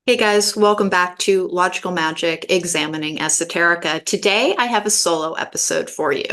Hey guys, welcome back to Logical Magic Examining Esoterica. Today I have a solo episode for you,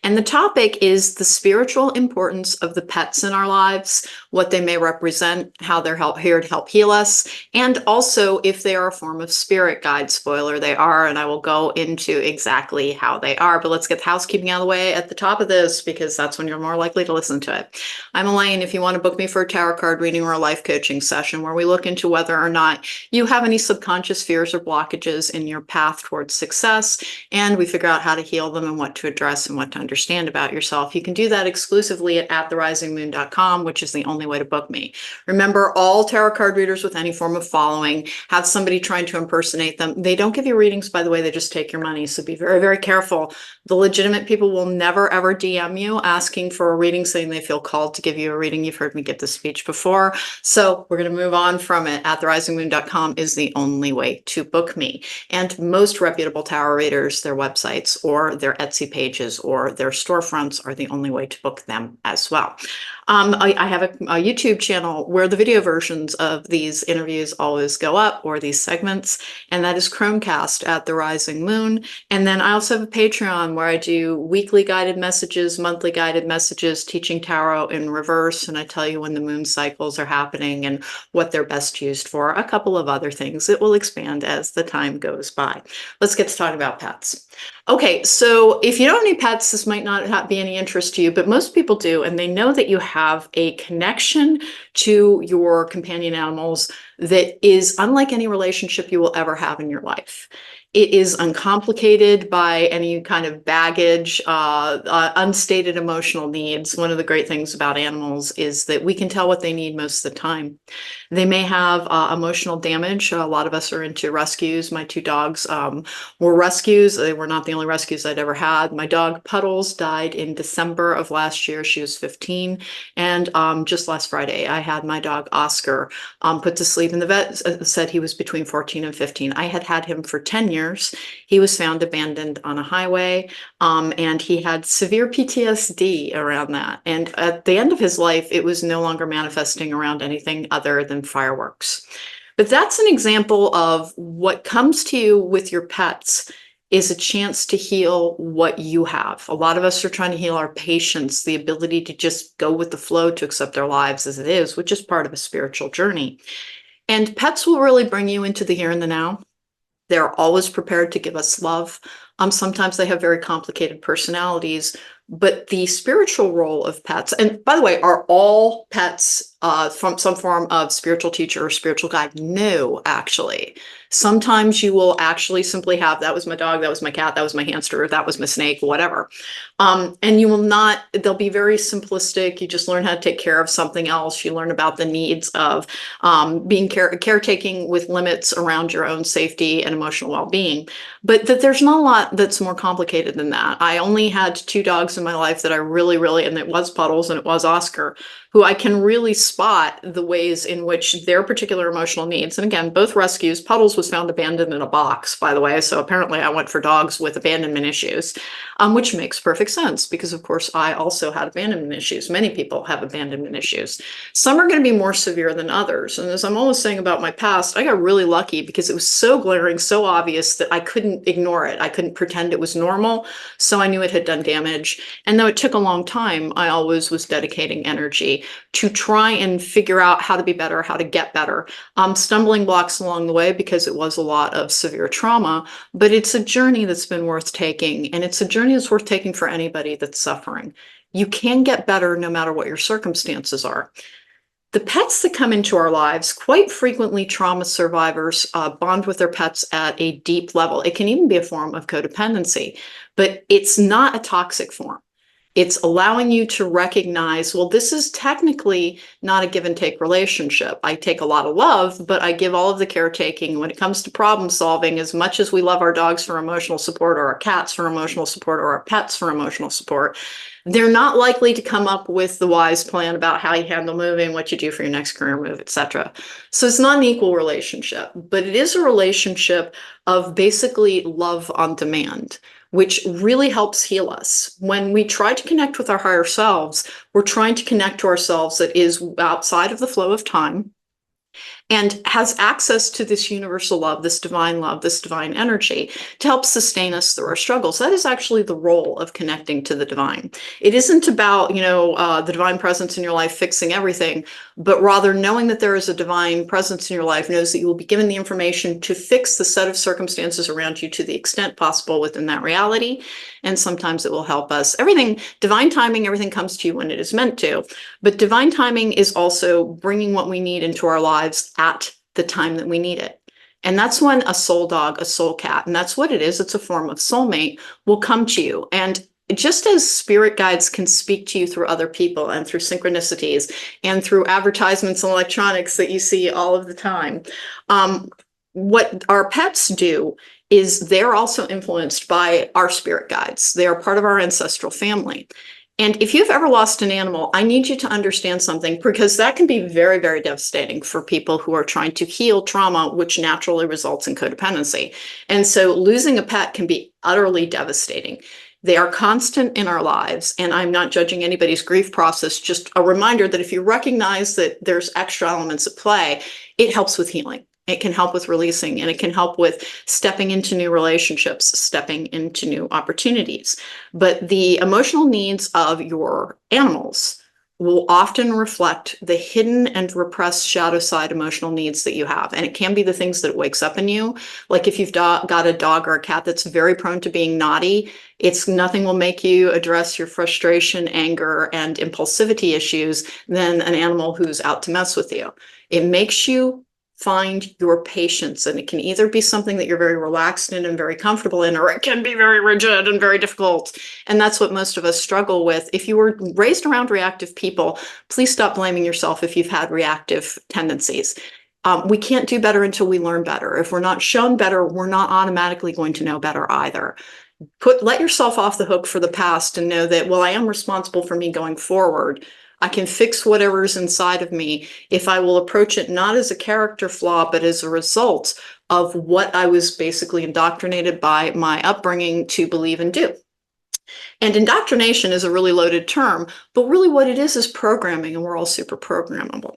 and the topic is the spiritual importance of the pets in our lives, what they may represent, how they're here to help heal us, and also if they are a form of spirit guide. Spoiler, they are, and I will go into exactly how they are. But let's get the housekeeping out of the way at the top of this because that's when you're more likely to listen to it. I'm Elaine. If you want to book me for a tarot card reading or a life coaching session where we look into whether or not you have any subconscious fears or blockages in your path towards success, and we figure out how to heal them and what to address and what to understand about yourself. You can do that exclusively at therisingmoon.com, which is the only way to book me. Remember, all tarot card readers with any form of following have somebody trying to impersonate them. They don't give you readings, by the way, they just take your money. So be very, very careful. The legitimate people will never, ever DM you asking for a reading, saying they feel called to give you a reading. You've heard me give this speech before. So we're going to move on from it. At therisingmoon.com is the only way to book me. And most reputable tarot readers, their websites or their Etsy pages or their storefronts are the only way to book them as well. I have a YouTube channel where the video versions of these interviews always go up, or these segments, and that is Chromecast at The Rising Moon. And then I also have a Patreon where I do weekly guided messages, monthly guided messages, teaching tarot in reverse, and I tell you when the moon cycles are happening and what they're best used for, a couple of other things. It will expand as the time goes by. Let's get to talking about pets. Okay, so if you don't have any pets, this might not be any interest to you, but most people do, and they know that you have a connection to your companion animals that is unlike any relationship you will ever have in your life. It is uncomplicated by any kind of baggage, unstated emotional needs. One of the great things about animals is that we can tell what they need most of the time. They may have emotional damage. A lot of us are into rescues. My two dogs were rescues. They were not the only rescues I'd ever had. My dog Puddles died in December of last year. She was 15. And just last Friday, I had my dog Oscar put to sleep. And the vet said he was between 14 and 15. I had him for 10 years. He was found abandoned on a highway, and he had severe PTSD around that. And at the end of his life, it was no longer manifesting around anything other than fireworks. But that's an example of what comes to you with your pets is a chance to heal what you have. A lot of us are trying to heal our patience, the ability to just go with the flow, to accept our lives as it is, which is part of a spiritual journey. And pets will really bring you into the here and the now. They're always prepared to give us love. Sometimes they have very complicated personalities, but the spiritual role of pets, and by the way, are all pets from some form of spiritual teacher or spiritual guide? No, actually. Sometimes you will actually simply have, that was my dog, that was my cat, that was my hamster, that was my snake, whatever. And you will not, they'll be very simplistic. You just learn how to take care of something else. You learn about the needs of being caretaking with limits around your own safety and emotional well-being. But that there's not a lot that's more complicated than that. I only had two dogs in my life that I really, and it was Puddles and it was Oscar, who I can really spot the ways in which their particular emotional needs, and again, both rescues. Puddles was found abandoned in a box, by the way, so apparently I went for dogs with abandonment issues, which makes perfect sense because, of course, I also had abandonment issues. Many people have abandonment issues. Some are going to be more severe than others, and as I'm always saying about my past, I got really lucky because it was so glaring, so obvious that I couldn't ignore it. I couldn't pretend it was normal, so I knew it had done damage, and though it took a long time, I always was dedicating energy to try and figure out how to be better, how to get better. Stumbling blocks along the way because it was a lot of severe trauma, but it's a journey that's been worth taking, and it's a journey that's worth taking for anybody that's suffering. You can get better no matter what your circumstances are. The pets that come into our lives, quite frequently trauma survivors bond with their pets at a deep level. It can even be a form of codependency, but it's not a toxic form. It's allowing you to recognize, well, this is technically not a give and take relationship. I take a lot of love, but I give all of the caretaking. When it comes to problem solving, as much as we love our dogs for emotional support, or our cats for emotional support, or our pets for emotional support, they're not likely to come up with the wise plan about how you handle moving, what you do for your next career move, etc. So it's not an equal relationship, but it is a relationship of basically love on demand, which really helps heal us. When we try to connect with our higher selves, we're trying to connect to ourselves that is outside of the flow of time. and has access to this universal love, this divine energy to help sustain us through our struggles. That is actually the role of connecting to the divine. It isn't about, the divine presence in your life fixing everything, but rather knowing that there is a divine presence in your life knows that you will be given the information to fix the set of circumstances around you to the extent possible within that reality. And sometimes it will help us. Divine timing, everything comes to you when it is meant to. But divine timing is also bringing what we need into our lives at the time that we need it. And that's when a soul dog, a soul cat, and that's what it is, it's a form of soulmate, will come to you. And just as spirit guides can speak to you through other people and through synchronicities and through advertisements and electronics that you see all of the time, what our pets do is they're also influenced by our spirit guides. They are part of our ancestral family. And if you've ever lost an animal, I need you to understand something, because that can be very, very devastating for people who are trying to heal trauma, which naturally results in codependency. And so losing a pet can be utterly devastating. They are constant in our lives, and I'm not judging anybody's grief process, just a reminder that if you recognize that there's extra elements at play, it helps with healing. It can help with releasing, and it can help with stepping into new relationships, stepping into new opportunities. But the emotional needs of your animals will often reflect the hidden and repressed shadow side emotional needs that you have. And it can be the things that it wakes up in you. Like if you've got a dog or a cat that's very prone to being naughty, nothing will make you address your frustration, anger, and impulsivity issues than an animal who's out to mess with you. It makes you find your patience, and it can either be something that you're very relaxed in and very comfortable in, or it can be very rigid and very difficult. And that's what most of us struggle with. If you were raised around reactive people, please stop blaming yourself if you've had reactive tendencies. We can't do better until we learn better. If we're not shown better, we're not automatically going to know better either. Let yourself off the hook for the past and know that, well, I am responsible for me going forward. I can fix whatever's inside of me if I will approach it not as a character flaw, but as a result of what I was basically indoctrinated by my upbringing to believe and do. And indoctrination is a really loaded term, but really what it is programming, and we're all super programmable.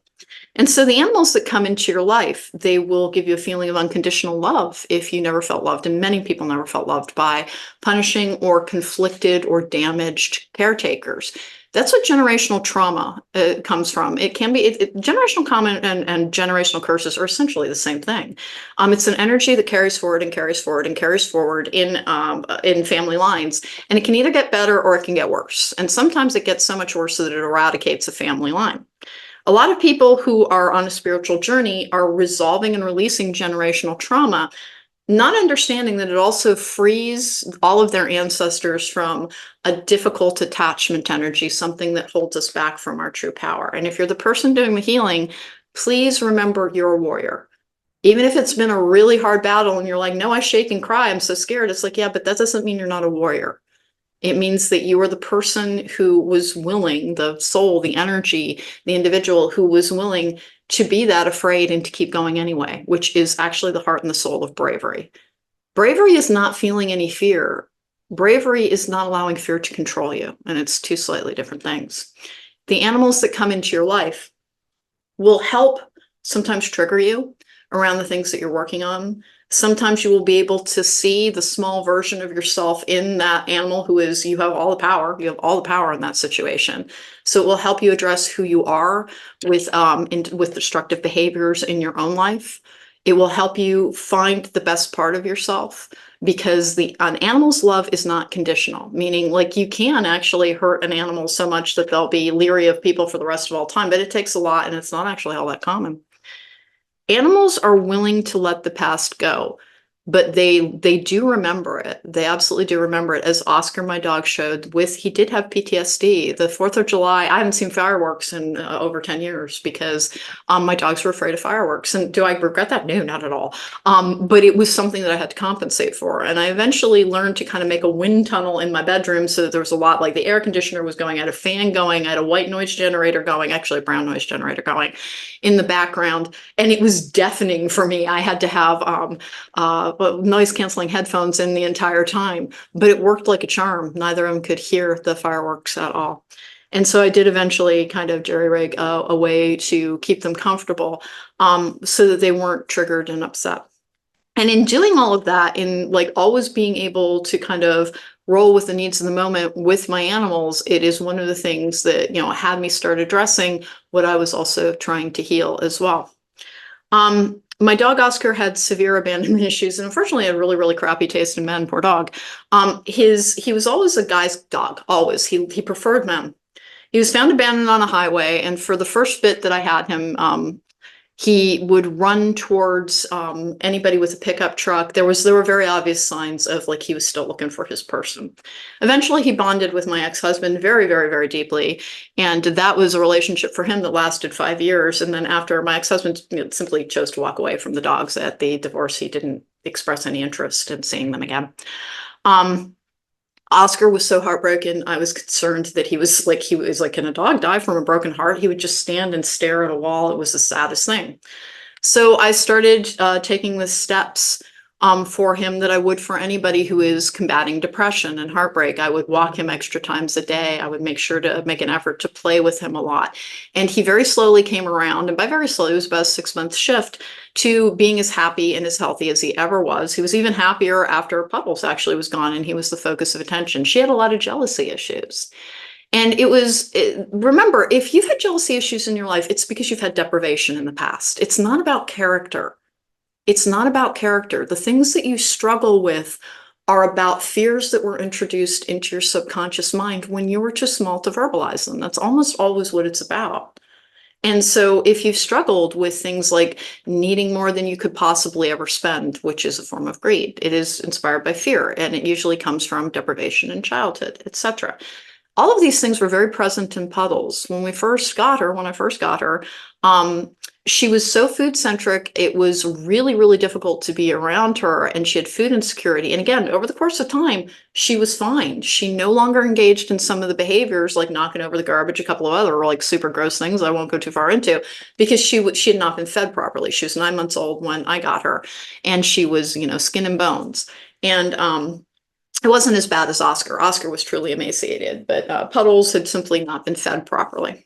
And so the animals that come into your life, they will give you a feeling of unconditional love if you never felt loved. And many people never felt loved by punishing or conflicted or damaged caretakers. That's what generational trauma comes from. It can be generational trauma and generational curses are essentially the same thing. It's an energy that carries forward and carries forward and carries forward in family lines, and it can either get better or it can get worse. And sometimes it gets so much worse that it eradicates a family line. A lot of people who are on a spiritual journey are resolving and releasing generational trauma, not understanding that it also frees all of their ancestors from a difficult attachment energy, something that holds us back from our true power. And if you're the person doing the healing, please remember you're a warrior. Even if it's been a really hard battle and you're like, no, I shake and cry, I'm so scared. It's like, yeah, but that doesn't mean you're not a warrior. It means that you are the person who was willing, the soul, the energy, the individual who was willing to be that afraid and to keep going anyway, which is actually the heart and the soul of bravery. Bravery is not feeling any fear. Bravery is not allowing fear to control you, and it's two slightly different things. The animals that come into your life will help sometimes trigger you around the things that you're working on. Sometimes you will be able to see the small version of yourself in that animal you have all the power. You have all the power in that situation. So it will help you address who you are with destructive behaviors in your own life. It will help you find the best part of yourself, because an animal's love is not conditional, meaning like you can actually hurt an animal so much that they'll be leery of people for the rest of all time, but it takes a lot and it's not actually all that common. Animals are willing to let the past go, but they do remember it. They absolutely do remember it. As Oscar, my dog, showed he did have PTSD. The 4th of July, I haven't seen fireworks in over 10 years because my dogs were afraid of fireworks. And do I regret that? No, not at all. But it was something that I had to compensate for. And I eventually learned to kind of make a wind tunnel in my bedroom so that there was a lot, like the air conditioner was going, I had a fan going, I had a white noise generator going, actually a brown noise generator going in the background. And it was deafening for me. I had to have noise canceling headphones in the entire time, but it worked like a charm. Neither of them could hear the fireworks at all. And so I did eventually kind of jerry-rig a way to keep them comfortable, so that they weren't triggered and upset. And in doing all of that, in like always being able to kind of roll with the needs of the moment with my animals, it is one of the things that, had me start addressing what I was also trying to heal as well. My dog Oscar had severe abandonment issues and unfortunately had really, really crappy taste in men, poor dog. He was always a guy's dog, always. He preferred men. He was found abandoned on a highway, and for the first bit that I had him, he would run towards anybody with a pickup truck. There were very obvious signs of like he was still looking for his person. Eventually, he bonded with my ex-husband very, very, very deeply, and that was a relationship for him that lasted 5 years. And then after my ex-husband simply chose to walk away from the dogs at the divorce, he didn't express any interest in seeing them again. Oscar was so heartbroken. I was concerned that he was like, can a dog die from a broken heart? He would just stand and stare at a wall. It was the saddest thing. So I started taking the steps for him that I would for anybody who is combating depression and heartbreak. I would walk him extra times a day. I would make sure to make an effort to play with him a lot. And he very slowly came around, and by very slowly, it was about a 6-month shift to being as happy and as healthy as he ever was. He was even happier after Puddles actually was gone and he was the focus of attention. She had a lot of jealousy issues. And remember, if you've had jealousy issues in your life, it's because you've had deprivation in the past. It's not about character. It's not about character. The things that you struggle with are about fears that were introduced into your subconscious mind when you were too small to verbalize them. That's almost always what it's about. And so if you've struggled with things like needing more than you could possibly ever spend, which is a form of greed, it is inspired by fear, and it usually comes from deprivation in childhood, etc. All of these things were very present in Puddles. When I first got her, she was so food centric, it was really, really difficult to be around her, and she had food insecurity. And again, over the course of time, she was fine. She no longer engaged in some of the behaviors like knocking over the garbage, a couple of other like super gross things I won't go too far into, because she had not been fed properly. She was 9 months old when I got her, and she was, skin and bones. And it wasn't as bad as Oscar. Oscar was truly emaciated, but Puddles had simply not been fed properly.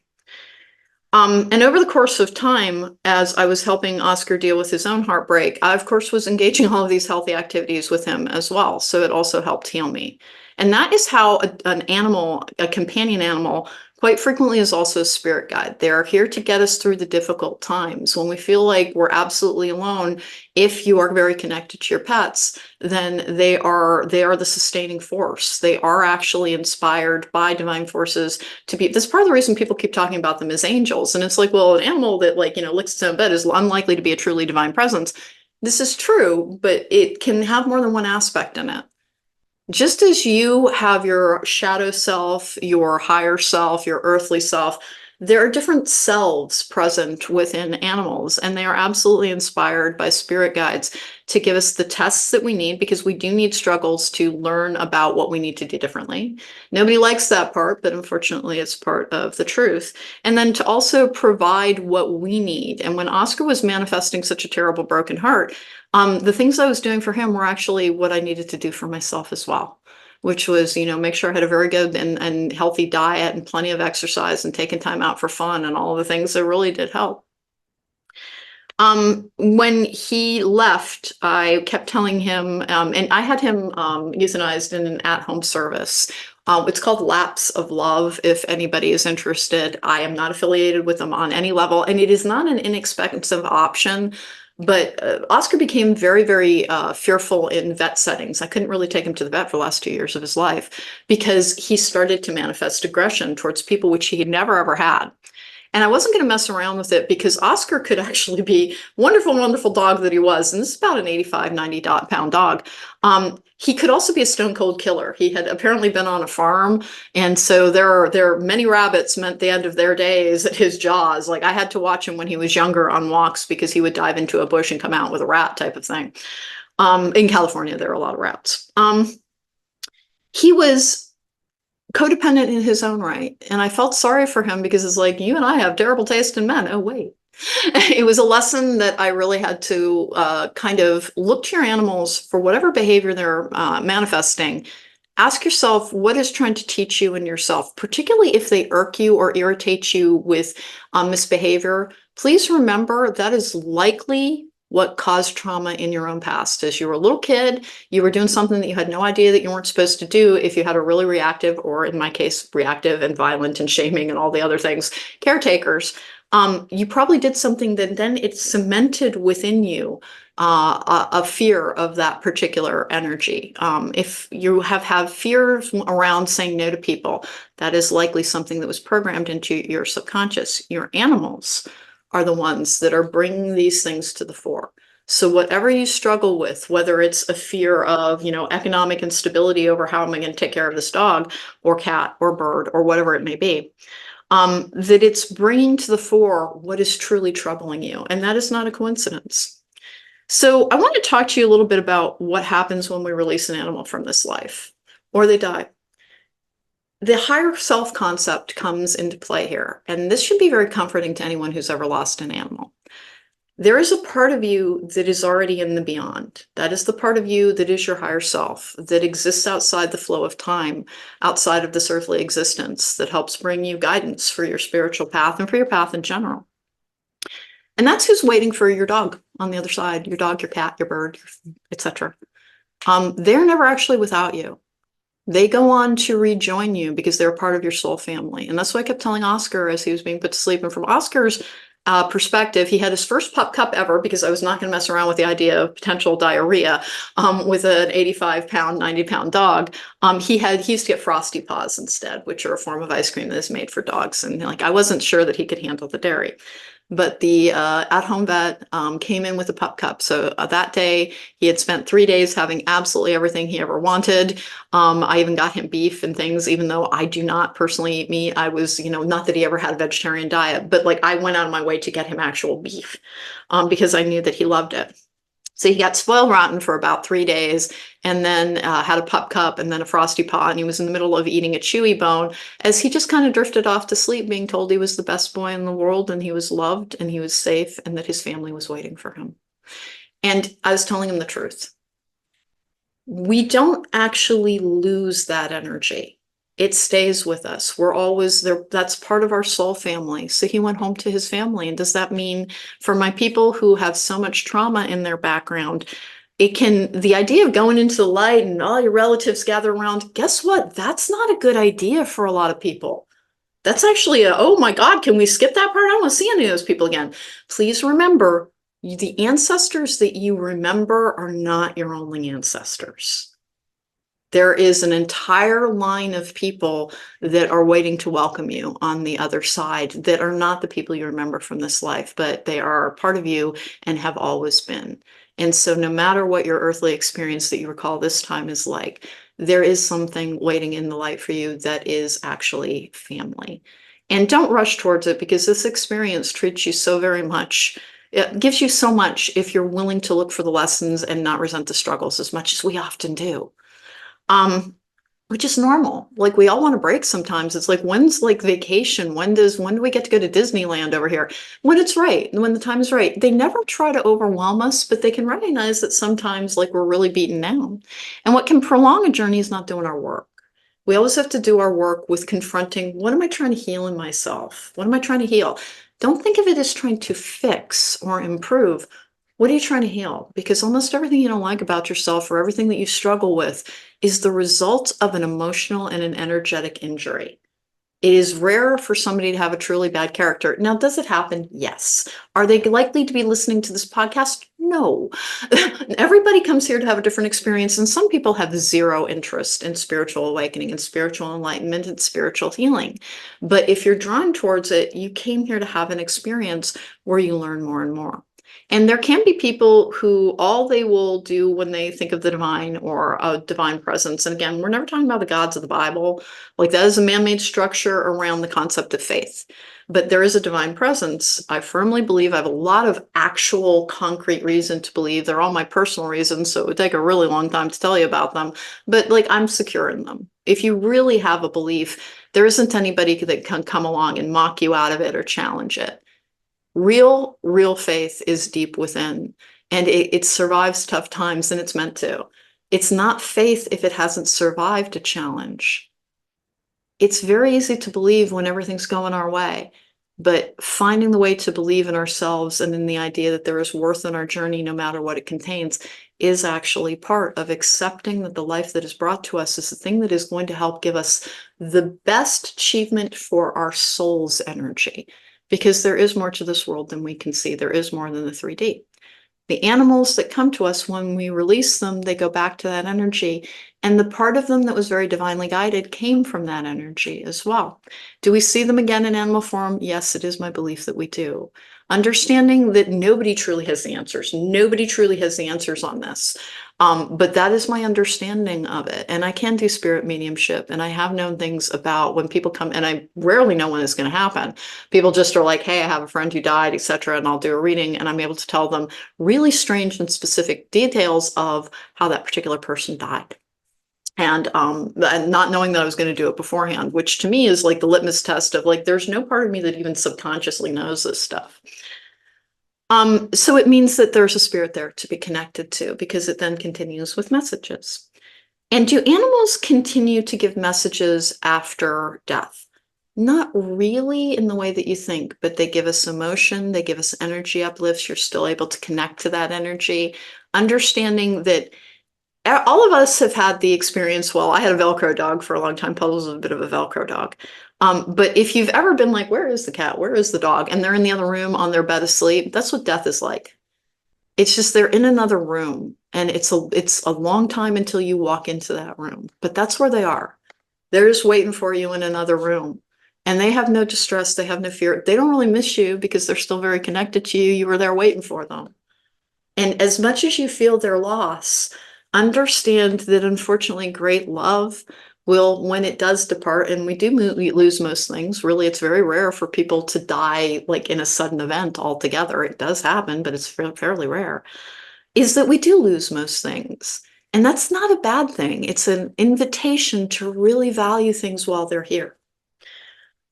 And over the course of time, as I was helping Oscar deal with his own heartbreak, I, of course, was engaging all of these healthy activities with him as well. So it also helped heal me. And that is how an animal, a companion animal, quite frequently is also a spirit guide. They are here to get us through the difficult times. When we feel like we're absolutely alone, if you are very connected to your pets, then they are the sustaining force. They are actually inspired by divine forces to be. That's part of the reason people keep talking about them as angels. And it's like, well, an animal that licks its own bed is unlikely to be a truly divine presence. This is true, but it can have more than one aspect in it. Just as you have your shadow self, your higher self, your earthly self, there are different selves present within animals, and they are absolutely inspired by spirit guides to give us the tests that we need, because we do need struggles to learn about what we need to do differently. Nobody likes that part, but unfortunately it's part of the truth. And then to also provide what we need. And when Oscar was manifesting such a terrible broken heart, the things I was doing for him were actually what I needed to do for myself as well, which was, make sure I had a very good and healthy diet and plenty of exercise and taking time out for fun and all the things that really did help. When he left, I kept telling him, and I had him euthanized in an at-home service. It's called Lapse of Love, if anybody is interested. I am not affiliated with them on any level, and it is not an inexpensive option. But Oscar became very, very fearful in vet settings. I couldn't really take him to the vet for the last 2 years of his life because he started to manifest aggression towards people, which he had never, ever had. And I wasn't going to mess around with it because Oscar could actually be wonderful, wonderful dog that he was. And this is about an 85, 90-pound dog. He could also be a stone cold killer. He had apparently been on a farm. And so there are many rabbits meant the end of their days at his jaws. Like I had to watch him when he was younger on walks because he would dive into a bush and come out with a rat type of thing. In California, there are a lot of rats. He was codependent in his own right. And I felt sorry for him because it's like, you and I have terrible taste in men. Oh, wait. It was a lesson that I really had to kind of look to your animals for whatever behavior they're manifesting Ask yourself what is trying to teach you and yourself, particularly if they irk you or irritate you with misbehavior. Please remember that is likely what caused trauma in your own past. As you were a little kid, you were doing something that you had no idea that you weren't supposed to do if you had a really reactive, or in my case, reactive and violent and shaming and all the other things, caretakers. You probably did something that then it cemented within you a fear of that particular energy. If you have had fears around saying no to people, that is likely something that was programmed into your subconscious. Your animals are the ones that are bringing these things to the fore. So whatever you struggle with, whether it's a fear of, economic instability over how am I going to take care of this dog or cat or bird or whatever it may be, that it's bringing to the fore what is truly troubling you. And that is not a coincidence. So I want to talk to you a little bit about what happens when we release an animal from this life or they die. The higher self concept comes into play here, and this should be very comforting to anyone who's ever lost an animal. There is a part of you that is already in the beyond. That is the part of you that is your higher self, that exists outside the flow of time, outside of this earthly existence, that helps bring you guidance for your spiritual path and for your path in general. And that's who's waiting for your dog on the other side, your dog, your cat, your bird, etc. They're never actually without you. They go on to rejoin you because they're part of your soul family. And that's what I kept telling Oscar as he was being put to sleep. And from Oscar's perspective, he had his first pup cup ever, because I was not going to mess around with the idea of potential diarrhea with an 85-pound, 90-pound dog. He used to get Frosty Paws instead, which are a form of ice cream that is made for dogs. And I wasn't sure that he could handle the dairy. But the at-home vet came in with a pup cup. So that day, he had spent 3 days having absolutely everything he ever wanted. I even got him beef and things, even though I do not personally eat meat. I was, not that he ever had a vegetarian diet, but I went out of my way to get him actual beef because I knew that he loved it. So he got spoiled rotten for about 3 days, and then had a pup cup and then a Frosty Paw, and he was in the middle of eating a chewy bone as he just kind of drifted off to sleep, being told he was the best boy in the world and he was loved and he was safe and that his family was waiting for him. And I was telling him the truth. We don't actually lose that energy. It stays with us. We're always there. That's part of our soul family. So he went home to his family. And does that mean for my people who have so much trauma in their background, the idea of going into the light and all your relatives gather around, guess what? That's not a good idea for a lot of people. That's actually oh my God, can we skip that part? I don't want to see any of those people again. Please remember, the ancestors that you remember are not your only ancestors. There is an entire line of people that are waiting to welcome you on the other side that are not the people you remember from this life, but they are part of you and have always been. And so no matter what your earthly experience that you recall this time is like, there is something waiting in the light for you that is actually family. And don't rush towards it, because this experience treats you so very much. It gives you so much if you're willing to look for the lessons and not resent the struggles as much as we often do. Which is normal. We all want a break sometimes. It's when's vacation? When do we get to go to Disneyland over here? When it's right, when the time is right. They never try to overwhelm us, but they can recognize that sometimes we're really beaten down. And what can prolong a journey is not doing our work. We always have to do our work with confronting, what am I trying to heal in myself? What am I trying to heal? Don't think of it as trying to fix or improve. What are you trying to heal? Because almost everything you don't like about yourself, or everything that you struggle with, is the result of an emotional and an energetic injury. It is rare for somebody to have a truly bad character. Now, does it happen? Yes. Are they likely to be listening to this podcast? No. Everybody comes here to have a different experience, and some people have zero interest in spiritual awakening and spiritual enlightenment and spiritual healing. But if you're drawn towards it, you came here to have an experience where you learn more and more. And there can be people who all they will do when they think of the divine or a divine presence, and again, we're never talking about the gods of the Bible, that is a man-made structure around the concept of faith. But there is a divine presence. I firmly believe. I have a lot of actual concrete reason to believe. They're all my personal reasons, so it would take a really long time to tell you about them. But I'm secure in them. If you really have a belief, there isn't anybody that can come along and mock you out of it or challenge it. Real faith is deep within, and it survives tough times, and it's meant to. It's not faith if it hasn't survived a challenge. It's very easy to believe when everything's going our way, but finding the way to believe in ourselves and in the idea that there is worth in our journey, no matter what it contains, is actually part of accepting that the life that is brought to us is the thing that is going to help give us the best achievement for our soul's energy. Because there is more to this world than we can see. There is more than the 3D. The animals that come to us, when we release them, they go back to that energy. And the part of them that was very divinely guided came from that energy as well. Do we see them again in animal form? Yes, it is my belief that we do. Understanding that nobody truly has the answers. Nobody truly has the answers on this. But that is my understanding of it. And I can do spirit mediumship. And I have known things about when people come, and I rarely know when it's going to happen. People just are like, hey, I have a friend who died, etc. And I'll do a reading, and I'm able to tell them really strange and specific details of how that particular person died. And not knowing that I was going to do it beforehand, which to me is like the litmus test of like, there's no part of me that even subconsciously knows this stuff. So it means that there's a spirit there to be connected to, because it then continues with messages. And do animals continue to give messages after death? Not really in the way that you think, but they give us emotion, they give us energy uplifts. You're still able to connect to that energy, understanding that all of us have had the experience. Well, I had a Velcro dog for a long time. Puddles was a bit of a Velcro dog. But if you've ever been like, where is the cat? Where is the dog? And they're in the other room on their bed asleep, that's what death is like. It's just they're in another room, and it's a long time until you walk into that room. But that's where they are. They're just waiting for you in another room. And they have no distress, they have no fear. They don't really miss you because they're still very connected to you. You were there waiting for them. And as much as you feel their loss, understand that unfortunately great love will, when it does depart, and we lose most things. Really, it's very rare for people to die like in a sudden event altogether. It does happen, but it's fairly rare. Is that we do lose most things. And that's not a bad thing. It's an invitation to really value things while they're here.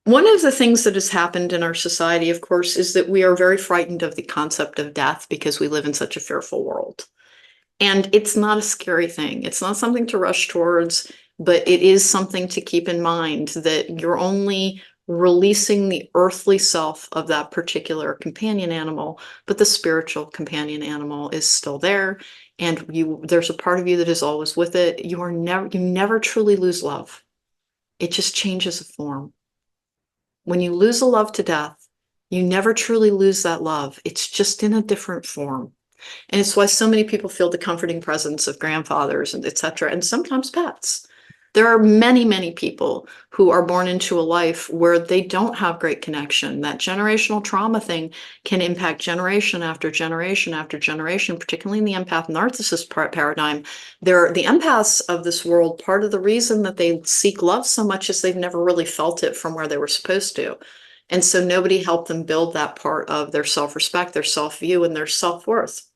One of the things that has happened in our society, of course, is that we are very frightened of the concept of death because we live in such a fearful world. And it's not a scary thing. It's not something to rush towards, but it is something to keep in mind that you're only releasing the earthly self of that particular companion animal, but the spiritual companion animal is still there. And there's a part of you that is always with it. You never truly lose love. It just changes a form. When you lose a love to death, you never truly lose that love. It's just in a different form. And it's why so many people feel the comforting presence of grandfathers and etc. And sometimes pets. There are many, many people who are born into a life where they don't have great connection. That generational trauma thing can impact generation after generation after generation, particularly in the empath narcissist paradigm. The empaths of this world, part of the reason that they seek love so much is they've never really felt it from where they were supposed to. And so nobody helped them build that part of their self-respect, their self-view, and their self-worth.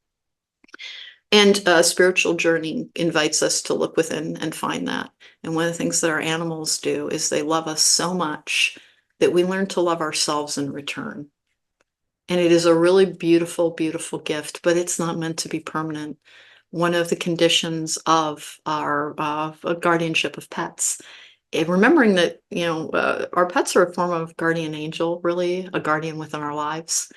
And a spiritual journey invites us to look within and find that. And one of the things that our animals do is they love us so much that we learn to love ourselves in return. And it is a really beautiful, beautiful gift, but it's not meant to be permanent. One of the conditions of our guardianship of pets, and remembering that, our pets are a form of guardian angel, really a guardian within our lives,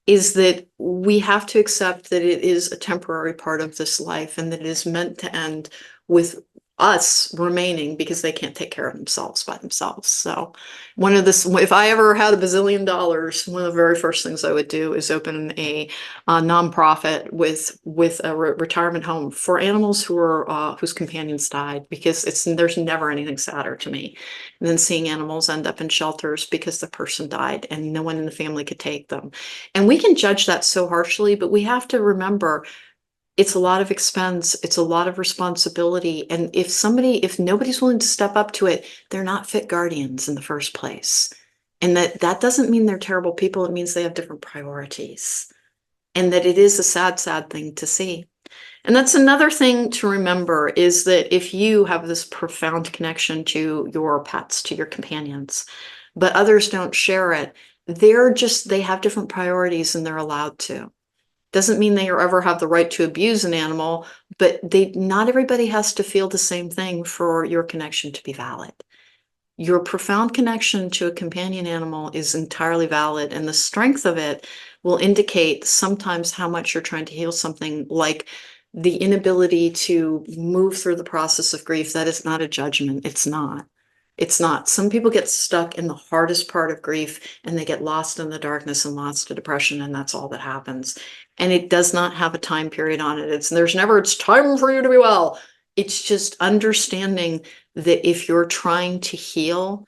is that we have to accept that it is a temporary part of this life and that it is meant to end with us remaining because they can't take care of themselves by themselves. So if I ever had $1 bazillion, one of the very first things I would do is open a nonprofit with a retirement home for animals whose companions died, because there's never anything sadder to me than seeing animals end up in shelters because the person died and no one in the family could take them. And we can judge that so harshly, but we have to remember it's a lot of expense, it's a lot of responsibility. And if nobody's willing to step up to it, they're not fit guardians in the first place. And that doesn't mean they're terrible people, it means they have different priorities. And that it is a sad, sad thing to see. And that's another thing to remember, is that if you have this profound connection to your pets, to your companions, but others don't share it, they have different priorities and they're allowed to. Doesn't mean they ever have the right to abuse an animal, but not everybody has to feel the same thing for your connection to be valid. Your profound connection to a companion animal is entirely valid, and the strength of it will indicate sometimes how much you're trying to heal something, like the inability to move through the process of grief. That is not a judgment. It's not. It's not. Some people get stuck in the hardest part of grief and they get lost in the darkness and lost to depression, and that's all that happens. And it does not have a time period on it. It's time for you to be well. It's just understanding that if you're trying to heal,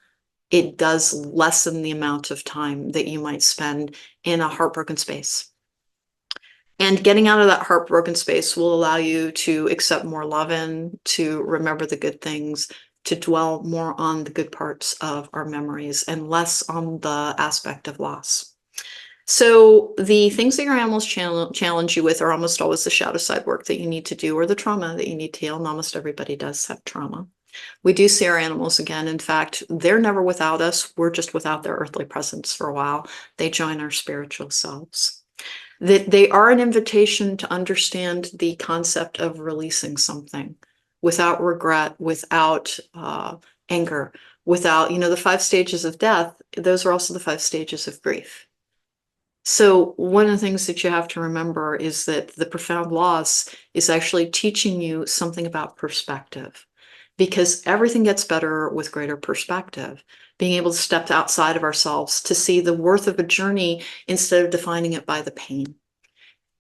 it does lessen the amount of time that you might spend in a heartbroken space. And getting out of that heartbroken space will allow you to accept more love in, to remember the good things, to dwell more on the good parts of our memories and less on the aspect of loss. So the things that your animals challenge you with are almost always the shadow side work that you need to do, or the trauma that you need to heal. And almost everybody does have trauma. We do see our animals again. In fact, they're never without us. We're just without their earthly presence for a while. They join our spiritual selves. That they are an invitation to understand the concept of releasing something without regret, without anger, without, the 5 stages of death. Those are also the 5 stages of grief. So one of the things that you have to remember is that the profound loss is actually teaching you something about perspective, because everything gets better with greater perspective. Being able to step outside of ourselves to see the worth of a journey instead of defining it by the pain.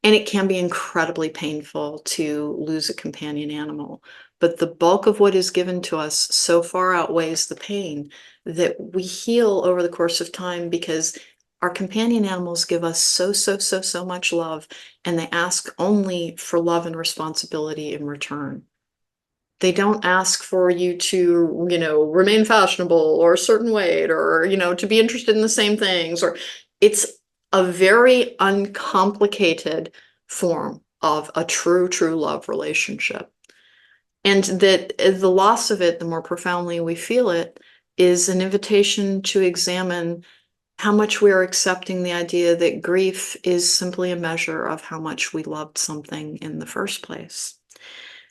And it can be incredibly painful to lose a companion animal, but the bulk of what is given to us so far outweighs the pain that we heal over the course of time, because our companion animals give us so much love, and they ask only for love and responsibility in return. They don't ask for you to, remain fashionable or a certain weight, or, to be interested in the same things, or it's a very uncomplicated form of a true love relationship. And that the loss of it, the more profoundly we feel it, is an invitation to examine how much we are accepting the idea that grief is simply a measure of how much we loved something in the first place.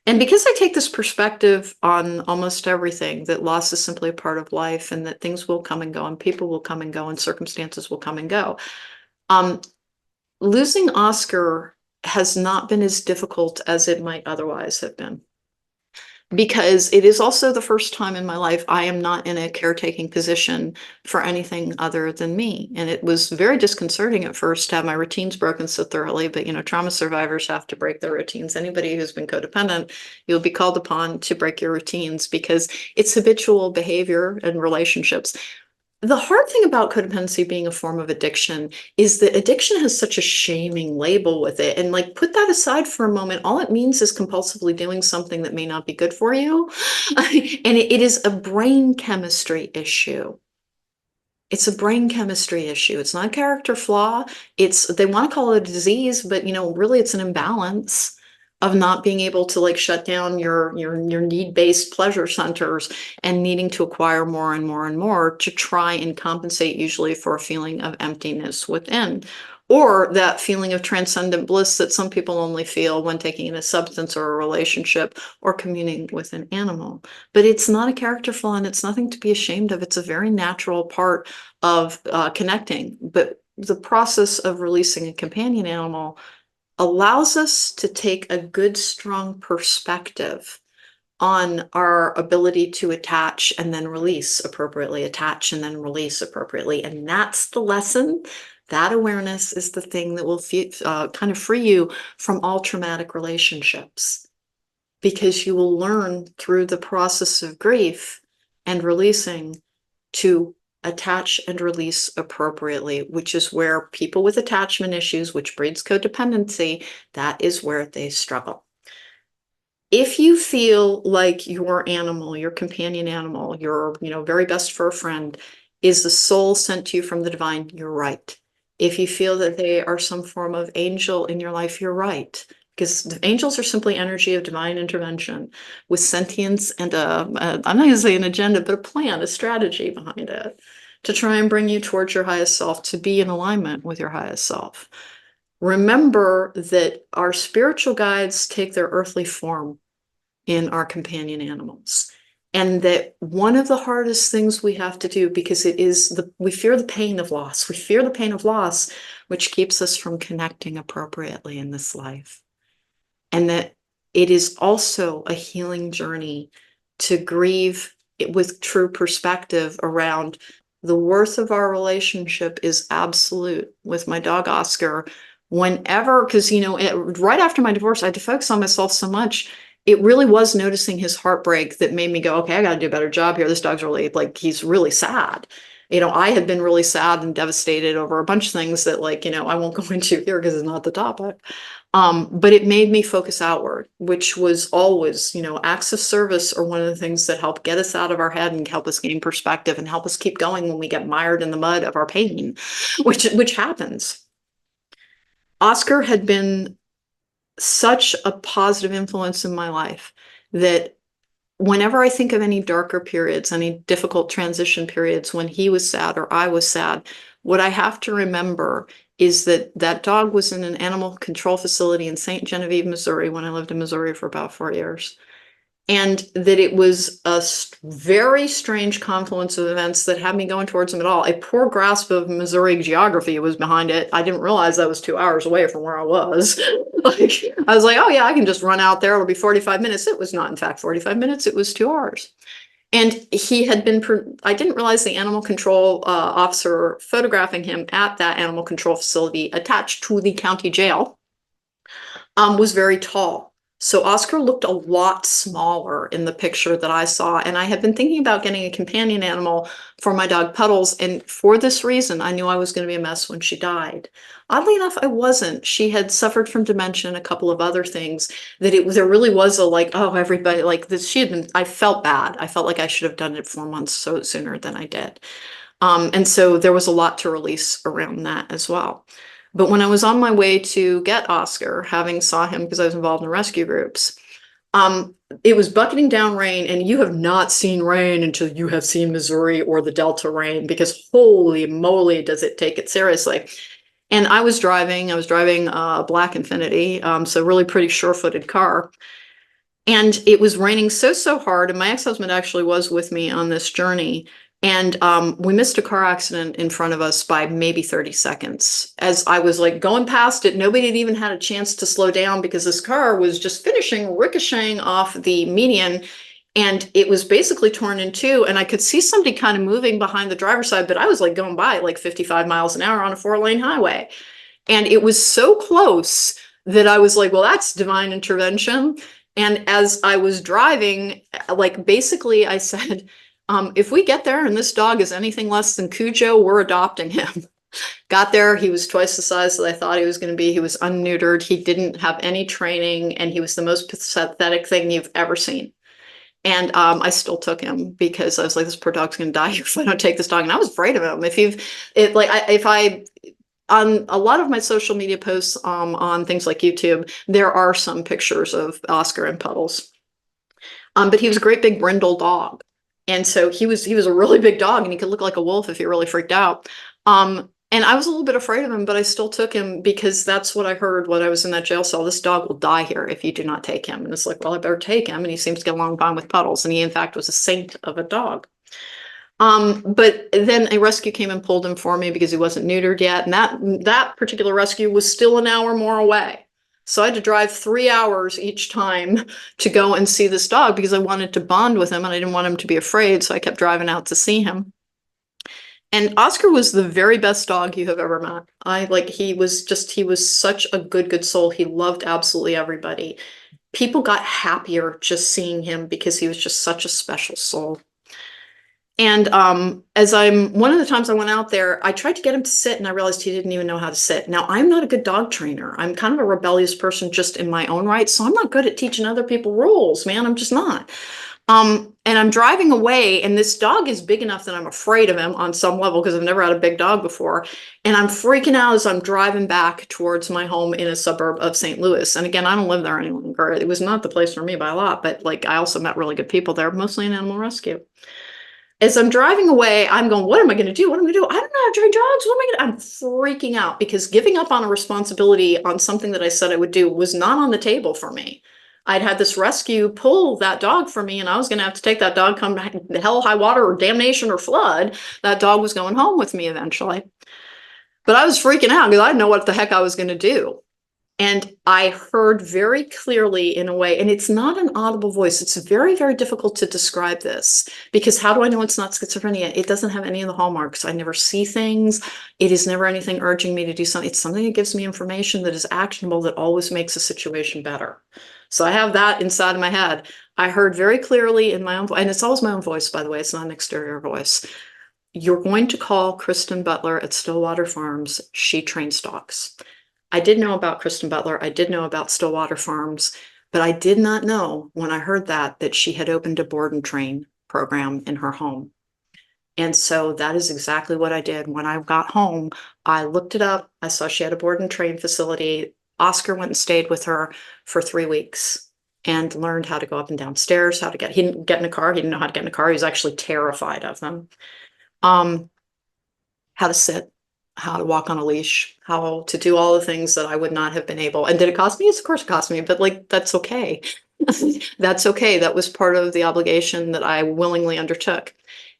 And because I take this perspective on almost everything, that loss is simply a part of life, and that things will come and go, and people will come and go, and circumstances will come and go. Losing Oscar has not been as difficult as it might otherwise have been, because it is also the first time in my life I am not in a caretaking position for anything other than me. And it was very disconcerting at first to have my routines broken so thoroughly, but trauma survivors have to break their routines. Anybody who's been codependent, you'll be called upon to break your routines, because it's habitual behavior and relationships. The hard thing about codependency being a form of addiction is that addiction has such a shaming label with it. And put that aside for a moment. All it means is compulsively doing something that may not be good for you. And it is a brain chemistry issue. It's a brain chemistry issue. It's not a character flaw. They want to call it a disease, but really it's an imbalance of not being able to shut down your need-based pleasure centers and needing to acquire more and more and more to try and compensate, usually for a feeling of emptiness within, or that feeling of transcendent bliss that some people only feel when taking in a substance or a relationship or communing with an animal. But it's not a character flaw, and it's nothing to be ashamed of. It's a very natural part of connecting. But the process of releasing a companion animal allows us to take a good, strong perspective on our ability to attach and then release appropriately, attach and then release appropriately. And that's the lesson. That awareness is the thing that will kind of free you from all traumatic relationships, because you will learn through the process of grief and releasing to attach and release appropriately, which is where people with attachment issues, which breeds codependency, that is where they struggle. If you feel like your animal, your companion animal, your very best fur friend is the soul sent to you from the divine, you're right. If you feel that they are some form of angel in your life, you're right. Because the angels are simply energy of divine intervention with sentience and I'm not going to say an agenda, but a plan, a strategy behind it to try and bring you towards your highest self, to be in alignment with your highest self. remember that our spiritual guides take their earthly form in our companion animals. And that one of the hardest things we have to do, because we fear the pain of loss. We fear the pain of loss, which keeps us from connecting appropriately in this life. And that it is also a healing journey to grieve with true perspective around the worth of our relationship is absolute with my dog Oscar. Whenever, because, right after my divorce, I had to focus on myself so much. It really was noticing his heartbreak that made me go, okay, I got to do a better job here. This dog's really, he's really sad. I had been really sad and devastated over a bunch of things that, I won't go into here because it's not the topic. But it made me focus outward, which was always, acts of service are one of the things that help get us out of our head and help us gain perspective and help us keep going when we get mired in the mud of our pain, which happens. Oscar had been such a positive influence in my life that whenever I think of any darker periods, any difficult transition periods when he was sad or I was sad, what I have to remember is that that dog was in an animal control facility in St. Genevieve, Missouri, when I lived in Missouri for about 4 years. And that it was a very strange confluence of events that had me going towards him at all. A poor grasp of Missouri geography was behind it. I didn't realize that was 2 hours away from where I was. I was like, oh yeah, I can just run out there. It'll be 45 minutes. It was not, in fact, 45 minutes. It was 2 hours. And he had been, I didn't realize the animal control officer photographing him at that animal control facility attached to the county jail was very tall. So Oscar looked a lot smaller in the picture that I saw. And I had been thinking about getting a companion animal for my dog Puddles. And for this reason, I knew I was going to be a mess when she died. Oddly enough, I wasn't. She had suffered from dementia and a couple of other things that there really was everybody like this. I felt bad. I felt like I should have done it 4 months sooner than I did. And so there was a lot to release around that as well. But when I was on my way to get Oscar, having saw him because I was involved in rescue groups, it was bucketing down rain, and you have not seen rain until you have seen Missouri or the Delta rain, because holy moly, does it take it seriously. And I was driving a black Infiniti, so really pretty sure-footed car. And it was raining so hard, and my ex-husband actually was with me on this journey. And we missed a car accident in front of us by maybe 30 seconds. As I was going past it, nobody had even had a chance to slow down because this car was just ricocheting off the median. And it was basically torn in two. And I could see somebody kind of moving behind the driver's side, but I was going by 55 miles an hour on a 4-lane highway. And it was so close that I was like, well, that's divine intervention. And as I was driving, basically I said, if we get there and this dog is anything less than Cujo, we're adopting him. Got there, he was twice the size that I thought he was going to be. He was unneutered. He didn't have any training, and he was the most pathetic thing you've ever seen. And I still took him because I was like, this poor dog's going to die if I don't take this dog. And I was afraid of him. On a lot of my social media posts on things like YouTube, there are some pictures of Oscar and Puddles. But he was a great big brindle dog. And so he was a really big dog, and he could look like a wolf if he really freaked out. And I was a little bit afraid of him, but I still took him because that's what I heard when I was in that jail cell. This dog will die here if you do not take him. And it's like, well, I better take him. And he seems to get along fine with Puddles. And he, in fact, was a saint of a dog. But then a rescue came and pulled him for me because he wasn't neutered yet. And that particular rescue was still an hour more away. So I had to drive 3 hours each time to go and see this dog because I wanted to bond with him and I didn't want him to be afraid. So I kept driving out to see him. And Oscar was the very best dog you have ever met. He was such a good soul. He loved absolutely everybody. People got happier just seeing him because he was just such a special soul. And one of the times I went out there, I tried to get him to sit and I realized he didn't even know how to sit. Now, I'm not a good dog trainer. I'm kind of a rebellious person just in my own right. So I'm not good at teaching other people rules, man. I'm just not. And I'm driving away, and this dog is big enough that I'm afraid of him on some level because I've never had a big dog before. And I'm freaking out as I'm driving back towards my home in a suburb of St. Louis. And again, I don't live there any longer. It was not the place for me by a lot, but I also met really good people there, mostly in animal rescue. As I'm driving away, I'm going, what am I going to do? What am I going to do? I don't know how to train dogs. What am I going to? I'm freaking out because giving up on a responsibility on something that I said I would do was not on the table for me. I'd had this rescue pull that dog for me, and I was going to have to take that dog, come hell, high water, or damnation, or flood. That dog was going home with me eventually. But I was freaking out because I didn't know what the heck I was going to do. And I heard very clearly in a way, and it's not an audible voice. It's very, very difficult to describe this because how do I know it's not schizophrenia? It doesn't have any of the hallmarks. I never see things. It is never anything urging me to do something. It's something that gives me information that is actionable that always makes a situation better. So I have that inside of my head. I heard very clearly in my own voice, and it's always my own voice, by the way. It's not an exterior voice. You're going to call Kristen Butler at Stillwater Farms. She trains dogs. I did know about Kristen Butler. I did know about Stillwater Farms, but I did not know when I heard that she had opened a board and train program in her home. And so that is exactly what I did. When I got home, I looked it up. I saw she had a board and train facility. Oscar went and stayed with her for 3 weeks and learned how to go up and down stairs, he didn't get in a car. He didn't know how to get in a car. He was actually terrified of them. How to sit, how to walk on a leash, how to do all the things that I would not have been able. And did it cost me? Yes, of course it cost me, but like, that's okay. That's okay. That was part of the obligation that I willingly undertook.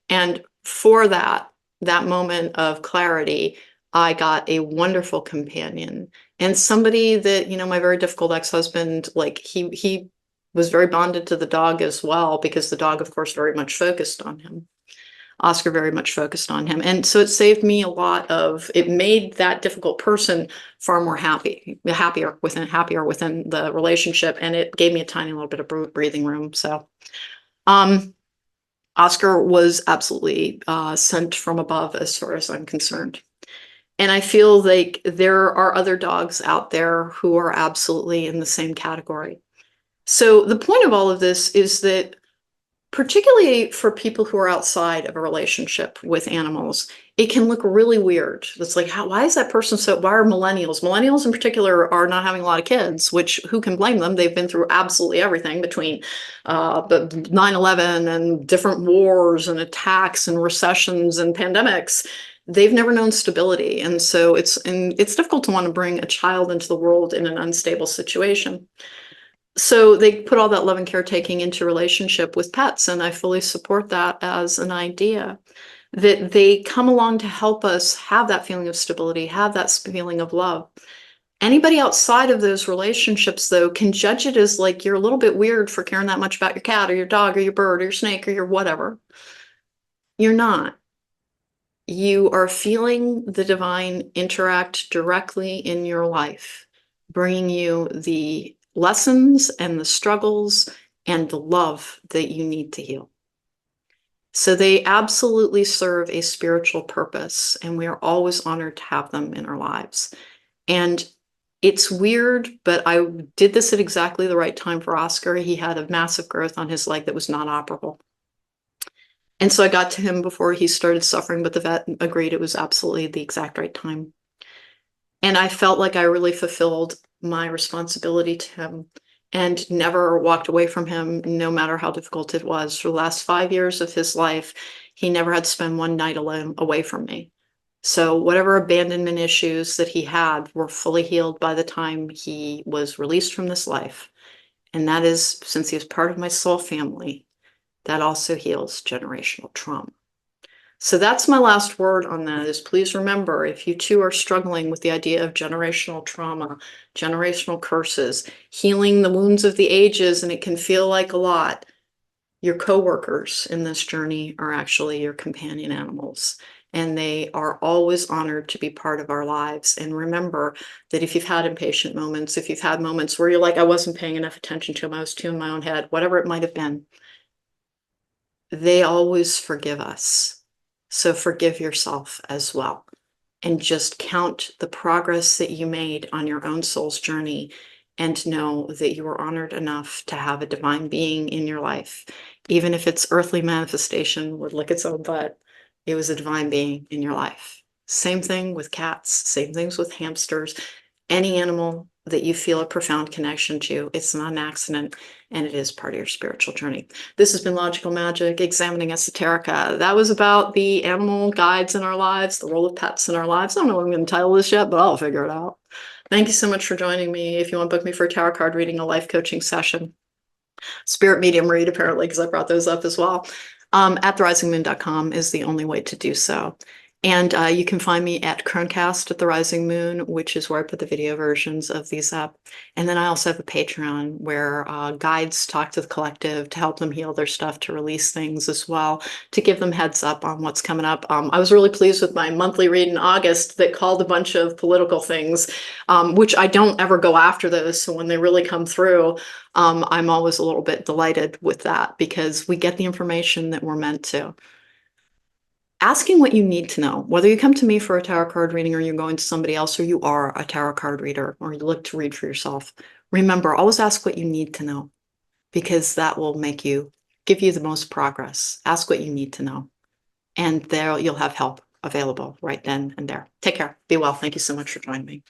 And for that moment of clarity, I got a wonderful companion and somebody that, my very difficult ex-husband, like he was very bonded to the dog as well, because the dog, of course, very much focused on him. Oscar very much focused on him. And so it saved me a lot it made that difficult person far more happier within the relationship. And it gave me a tiny little bit of breathing room. So, Oscar was absolutely sent from above as far as I'm concerned. And I feel like there are other dogs out there who are absolutely in the same category. So the point of all of this is that particularly for people who are outside of a relationship with animals, it can look really weird. It's like, why is that person why are millennials? Millennials in particular are not having a lot of kids, which who can blame them? They've been through absolutely everything between 9/11 and different wars and attacks and recessions and pandemics. They've never known stability. And so it's difficult to want to bring a child into the world in an unstable situation. So they put all that love and caretaking into relationship with pets, and I fully support that as an idea, that they come along to help us have that feeling of stability, have that feeling of love. Anybody outside of those relationships, though, can judge it as like, you're a little bit weird for caring that much about your cat or your dog or your bird or your snake or your whatever. You're not. You are feeling the divine interact directly in your life, bringing you the lessons and the struggles and the love that you need to heal. So they absolutely serve a spiritual purpose, and we are always honored to have them in our lives. And it's weird, but I did this at exactly the right time for Oscar. He had a massive growth on his leg that was not operable. And so I got to him before he started suffering, but the vet agreed it was absolutely the exact right time. And I felt like I really fulfilled my responsibility to him and never walked away from him, no matter how difficult it was. For the last 5 years of his life, he never had to spend one night alone away from me. So whatever abandonment issues that he had were fully healed by the time he was released from this life. And that is, since he was part of my soul family, that also heals generational trauma. So that's my last word on that, is please remember, if you too are struggling with the idea of generational trauma, generational curses, healing the wounds of the ages, and it can feel like a lot, your coworkers in this journey are actually your companion animals, and they are always honored to be part of our lives. And remember that if you've had impatient moments, if you've had moments where you're like, I wasn't paying enough attention to them, I was too in my own head, whatever it might have been, they always forgive us. So forgive yourself as well, and just count the progress that you made on your own soul's journey, and know that you were honored enough to have a divine being in your life. Even if its earthly manifestation would lick its own butt, it was a divine being in your life. Same thing with cats, same things with hamsters, any animal that you feel a profound connection to. It's not an accident, and it is part of your spiritual journey. This has been Logical Magic, Examining Esoterica. That was about the animal guides in our lives, the role of pets in our lives. I don't know what I'm going to title this yet, but I'll figure it out. Thank you so much for joining me. If you want to book me for a tarot card reading, a life coaching session, spirit medium read, apparently, because I brought those up as well, at therisingmoon.com is the only way to do so. And you can find me at Chroncast at the Rising Moon, which is where I put the video versions of these up. And then I also have a Patreon where guides talk to the collective to help them heal their stuff, to release things as well, to give them heads up on what's coming up. I was really pleased with my monthly read in August that called a bunch of political things, which I don't ever go after those. So when they really come through, I'm always a little bit delighted with that because we get the information that we're meant to. Asking what you need to know, whether you come to me for a tarot card reading or you're going to somebody else, or you are a tarot card reader or you look to read for yourself, remember, always ask what you need to know because that will give you the most progress. Ask what you need to know, and there you'll have help available right then and there. Take care. Be well. Thank you so much for joining me.